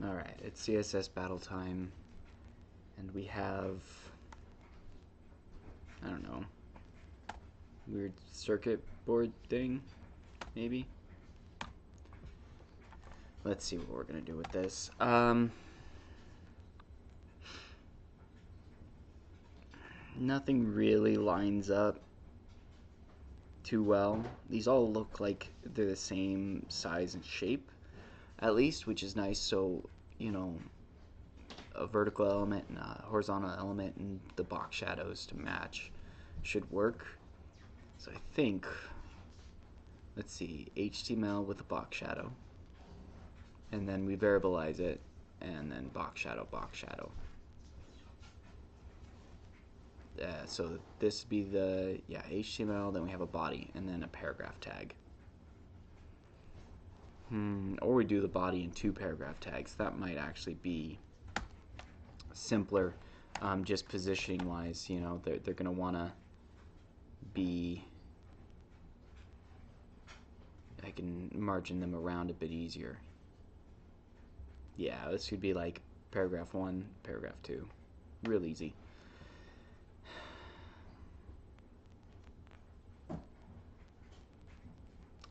Alright, it's CSS battle time, and we have, I don't know, weird circuit board thing, maybe? Let's see what we're gonna do with this. Nothing really lines up too well. These all look like they're the same size and shape, at least, which is nice. So, you know, a vertical element and a horizontal element and the box shadows to match should work. So I think, let's see, HTML with a box shadow, and then we variabilize it, and then box shadow, box shadow. So this would be the, yeah, HTML, then we have a body, and then a paragraph tag. Or we do the body in 2 paragraph tags. That might actually be simpler, just positioning wise. You know, they're going to want to be, I can margin them around a bit easier. Yeah, this would be like paragraph 1, paragraph 2. Real easy.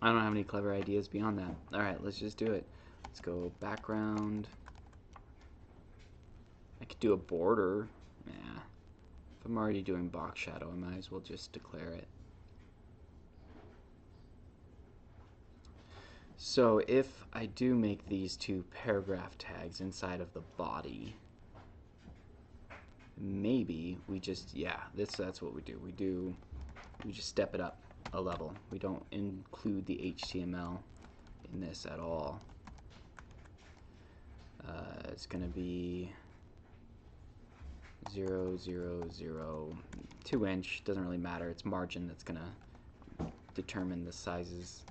I don't have any clever ideas beyond that. Alright, let's just do it. Let's go background. I could do a border. Yeah. If I'm already doing box shadow, I might as well just declare it. So if I do make these 2 paragraph tags inside of the body, maybe we just, yeah, that's what we do. We just step it up a level. We don't include the HTML in this at all. It's going to be 0, 0, 0, 2 inch. Doesn't really matter. It's margin that's going to determine the sizes.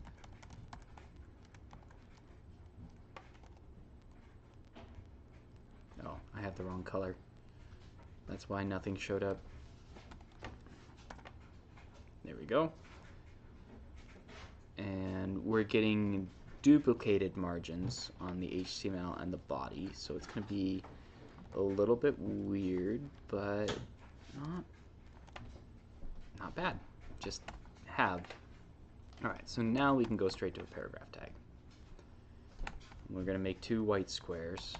Oh, I have the wrong color. That's why nothing showed up. There we go. And we're getting duplicated margins on the HTML and the body, so it's going to be a little bit weird, but not bad. Just have. Alright, so now we can go straight to a paragraph tag. We're going to make 2 white squares.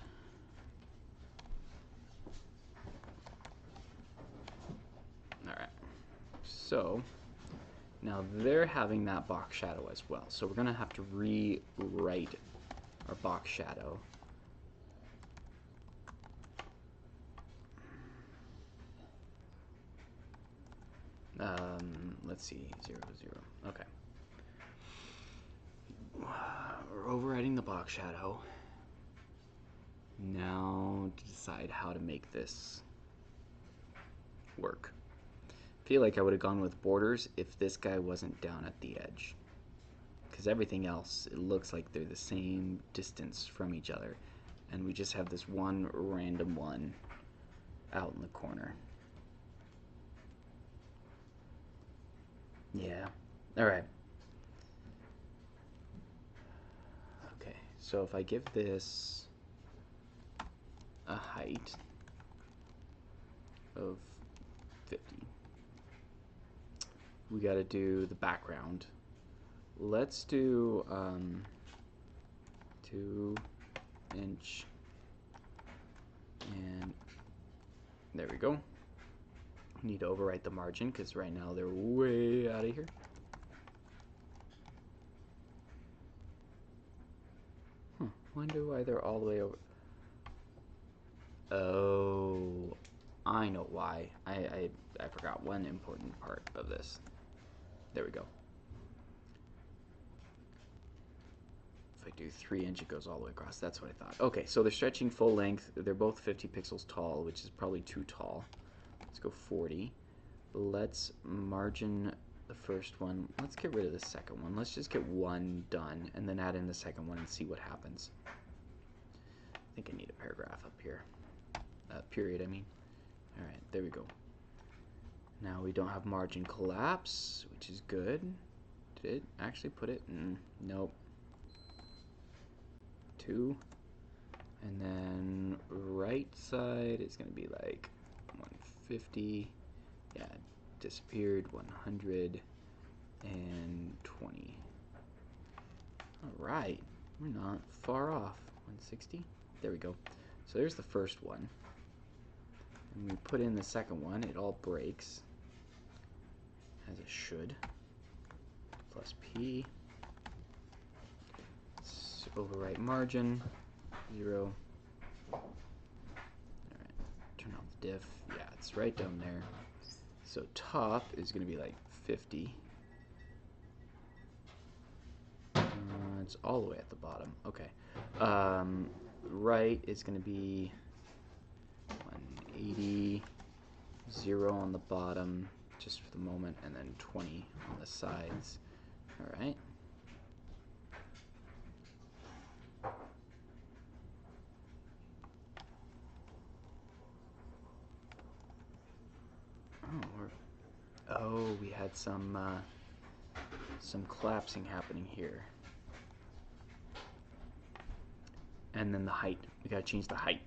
Alright, so now they're having that box shadow as well. So we're going to have to rewrite our box shadow. Let's see, 0, 0. Okay. We're overwriting the box shadow. Now to decide how to make this work. I feel like I would have gone with borders if this guy wasn't down at the edge. Because everything else, it looks like they're the same distance from each other. And we just have this one random one out in the corner. Yeah. Alright. Okay, so if I give this a height of 50, we got to do the background. Let's do 2 inch, and there we go. Need to overwrite the margin because right now they're way out of here. Wonder why they're all the way over. Oh, I know why. I forgot one important part of this. There we go. If I do 3 inch, it goes all the way across. That's what I thought. Okay, so they're stretching full length. They're both 50 pixels tall, which is probably too tall. Let's go 40. Let's margin the first one. Let's get rid of the second one. Let's just get one done and then add in the second one and see what happens. I think I need a paragraph up here. Period, I mean. Alright, there we go. Now we don't have margin collapse, which is good. Did it actually put it? Nope. 2. And side is going to be like 150. Yeah, disappeared. 120. All right, we're not far off. 160. There we go. So there's the first one. And we put in the second one, it all breaks, as it should. Plus P. Let's overwrite margin. 0. Alright, turn off the diff. Yeah, it's right down there. So top is going to be like 50. It's all the way at the bottom. Okay. Right is going to be 180. 0 on the bottom, just for the moment, and then 20 on the sides. Alright. Oh, we had some collapsing happening here. And then the height. We gotta change the height.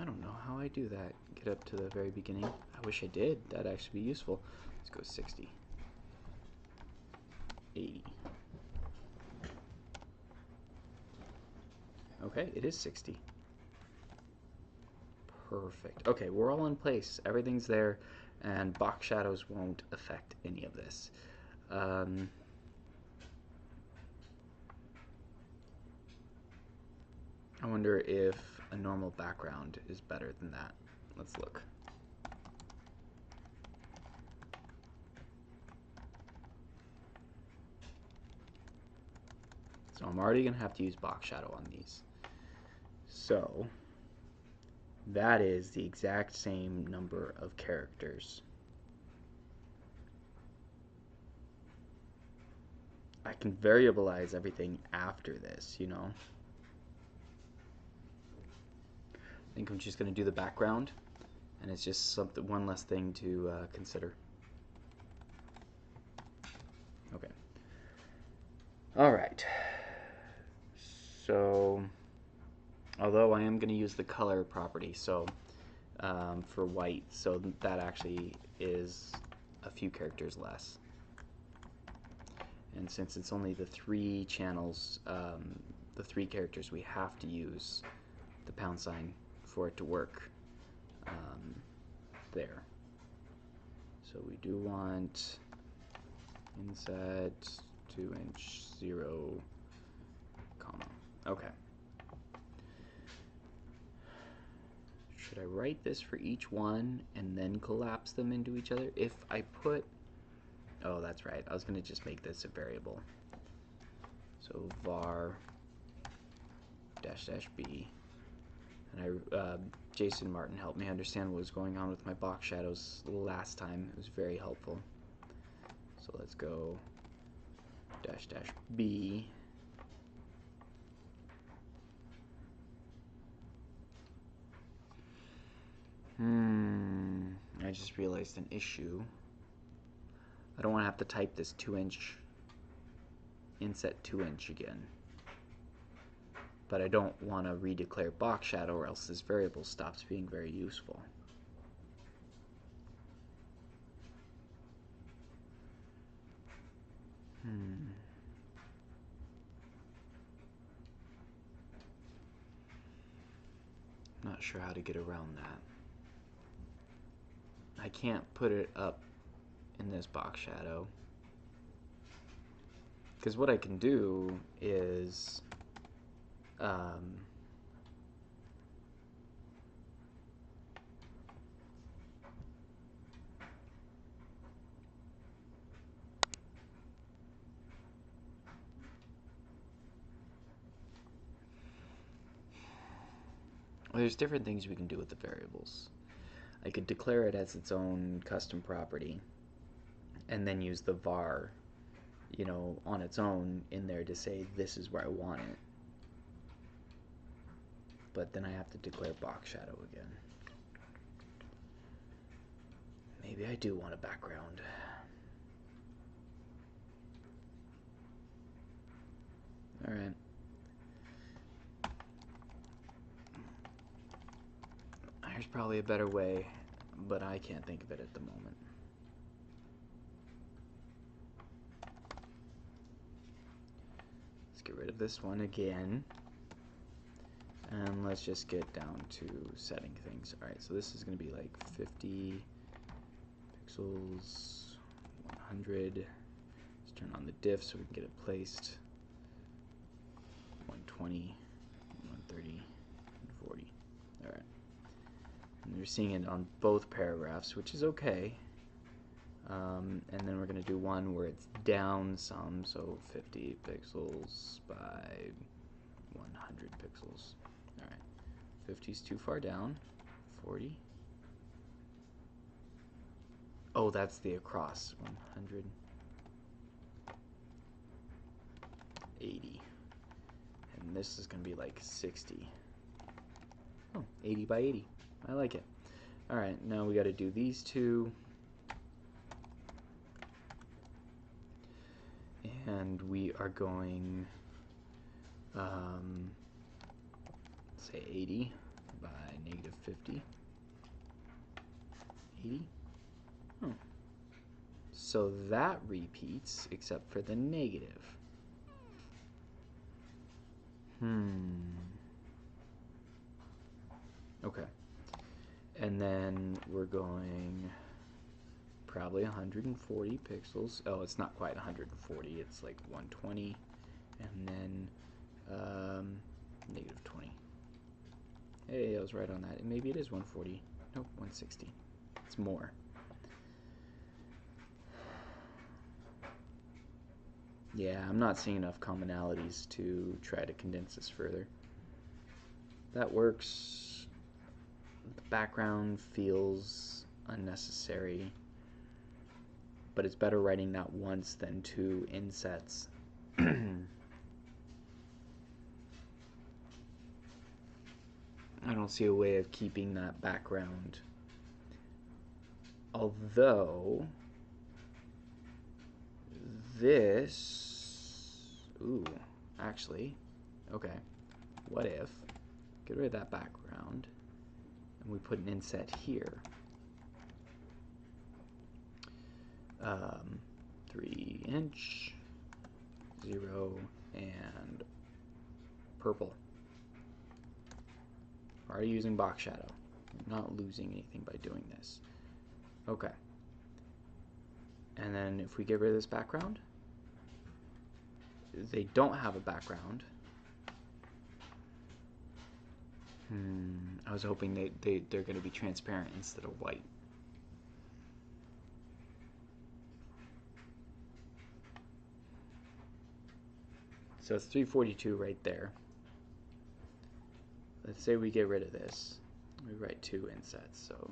I don't know how I do that. Get up to the very beginning. I wish I did. That'd actually be useful. Let's go 60. 80. Okay, it is 60. Perfect. Okay, we're all in place. Everything's there, and box shadows won't affect any of this. I wonder if a normal background is better than that. Let's look. So I'm already going to have to use box shadow on these. So that is the exact same number of characters. I can variabilize everything after this, you know. I think I'm just going to do the background, and it's just one less thing to consider. Okay. All right. So, although I am going to use the color property, so for white, so that actually is a few characters less. And since it's only the 3 channels, the 3 characters, we have to use the pound sign for it to work there. So we do want inset 2-inch 0, comma. Okay. Should I write this for each one and then collapse them into each other? If I put... Oh, that's right. I was going to just make this a variable. So var --b. And Jason Martin helped me understand what was going on with my box shadows last time. It was very helpful. So let's go --b. I just realized an issue. I don't want to have to type this 2-inch inset 2-inch again. But I don't want to redeclare box shadow, or else this variable stops being very useful. Not sure how to get around that. I can't put it up in this box shadow, because what I can do is well, there's different things we can do with the variables. I could declare it as its own custom property and then use the var, you know, on its own in there to say this is where I want it. But then I have to declare box shadow again. Maybe I do want a background. Alright. There's probably a better way, but I can't think of it at the moment. Let's get rid of this one again. And let's just get down to setting things. Alright, so this is going to be like 50 pixels, 100. Let's turn on the diff so we can get it placed. 120, 130, and 40. Alright. And you're seeing it on both paragraphs, which is okay. And then we're going to do one where it's down some, so 50 pixels by 100 pixels. Alright, 50 is too far down. 40. Oh, that's the across. 100. 80. And this is going to be like 60. Oh, 80 by 80. I like it. Alright, now we got to do these two. And we are going, say 80 by negative 50. 80? Oh. So that repeats, except for the negative. Okay. And then we're going probably 140 pixels. Oh, it's not quite 140. It's like 120. And then negative 20. Hey, I was right on that. And maybe it is 140. Nope, 160. It's more. Yeah, I'm not seeing enough commonalities to try to condense this further. That works. The background feels unnecessary, but it's better writing that once than two insets. I don't see a way of keeping that background. Although this, ooh, actually, okay, what if, get rid of that background, and we put an inset here. 3 inch, 0, and purple. Already using box shadow. I'm not losing anything by doing this. Okay. And then if we get rid of this background, they don't have a background. I was hoping they're going to be transparent instead of white. So it's 342 right there. Let's say we get rid of this. We write two insets, so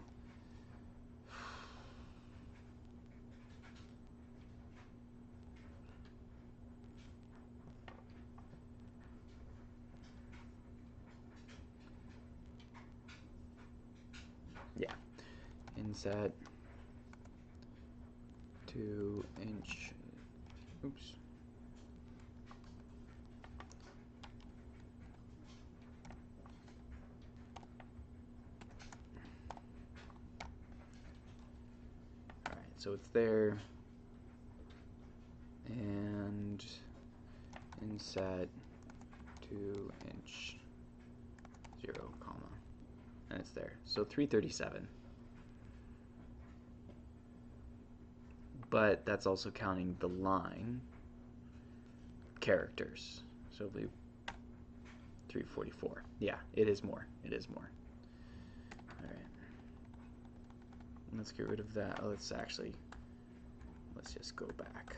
yeah. Inset 2 inch. Oops. Alright, so it's there. And inset 2 inch 0, comma. And it's there. So 337. But that's also counting the line characters. So it'll be 344. Yeah, it is more. It is more. Alright. Let's get rid of that. Oh, let's just go back.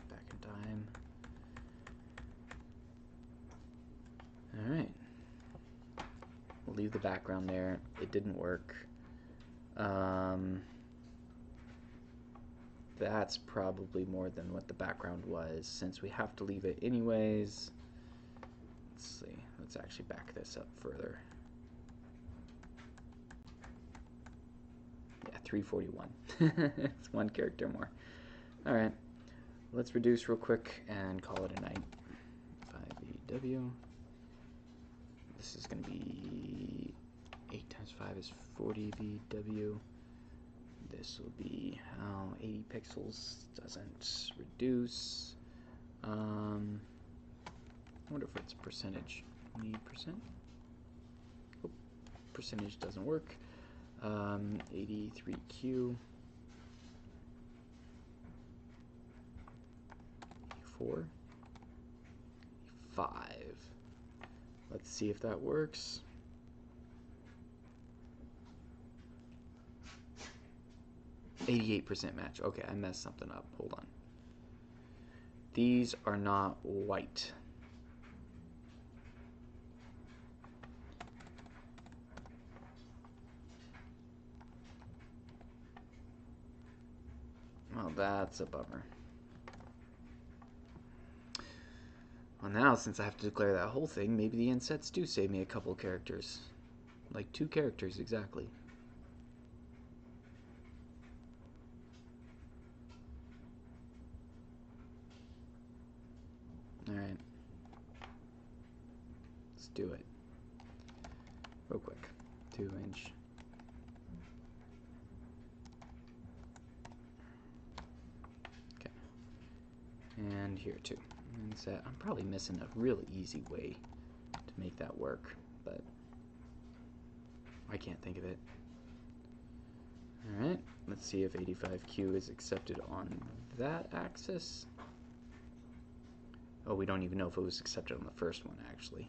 Back in time. Alright. We'll leave the background there. It didn't work. That's probably more than what the background was, since we have to leave it anyways. Let's see. Let's actually back this up further. Yeah, 341. It's one character more. Alright. Let's reduce real quick and call it a night. 5EW. This is going to be 8 times 5 is 40 VW. This will be 80 pixels. Doesn't reduce. I wonder if it's percentage. 20%? Oh, percentage doesn't work. 83Q. 84. 5. Let's see if that works. %match. Okay, I messed something up. Hold on. These are not white. Well, that's a bummer. Well, now, since I have to declare that whole thing, maybe the insets do save me a couple characters. Like 2 characters, exactly. Alright. Let's do it. Real quick. 2-inch. Okay. And here too. And set. I'm probably missing a really easy way to make that work, but I can't think of it. Alright, let's see if 85Q is accepted on that axis. Oh, we don't even know if it was accepted on the first one, actually.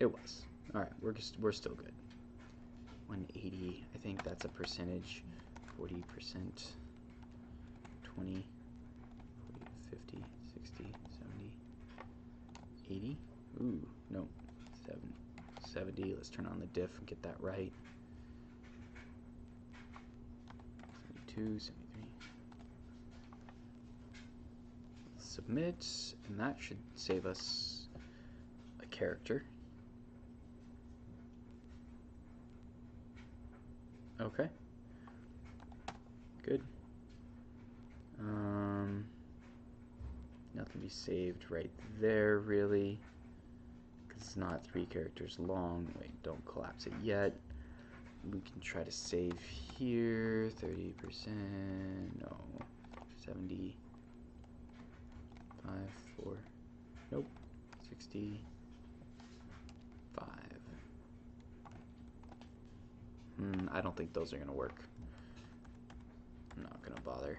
It was. Alright, we're still good. 180, I think that's a percentage. 40%, 20, 40, 50, 60, 70, 80. Ooh, no, 70. Let's turn on the diff and get that right. 72, 73. Submit, and that should save us a character. Okay. Good. Nothing to be saved right there, really, because it's not 3 characters long. Wait, don't collapse it yet. We can try to save here. 30%. No. 70. 5, 4. Nope. 65. I don't think those are going to work. I'm not going to bother.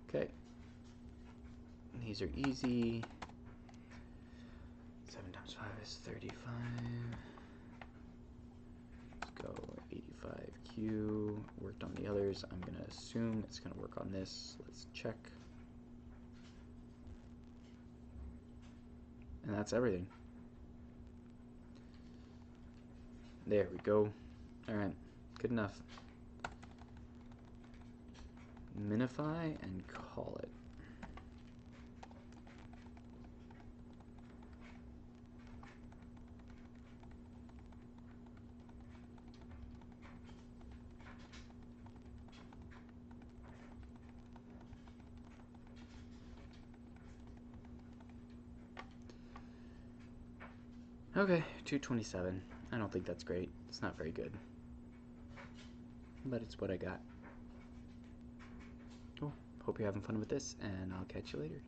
Okay. These are easy. 7 times 5 is 35. Let's go 85Q. Worked on the others. I'm going to assume it's going to work on this. Let's check. And that's everything. There we go. Alright, good enough. Minify and call it. Okay, 227. I don't think that's great. It's not very good. But it's what I got. Cool. Hope you're having fun with this, and I'll catch you later.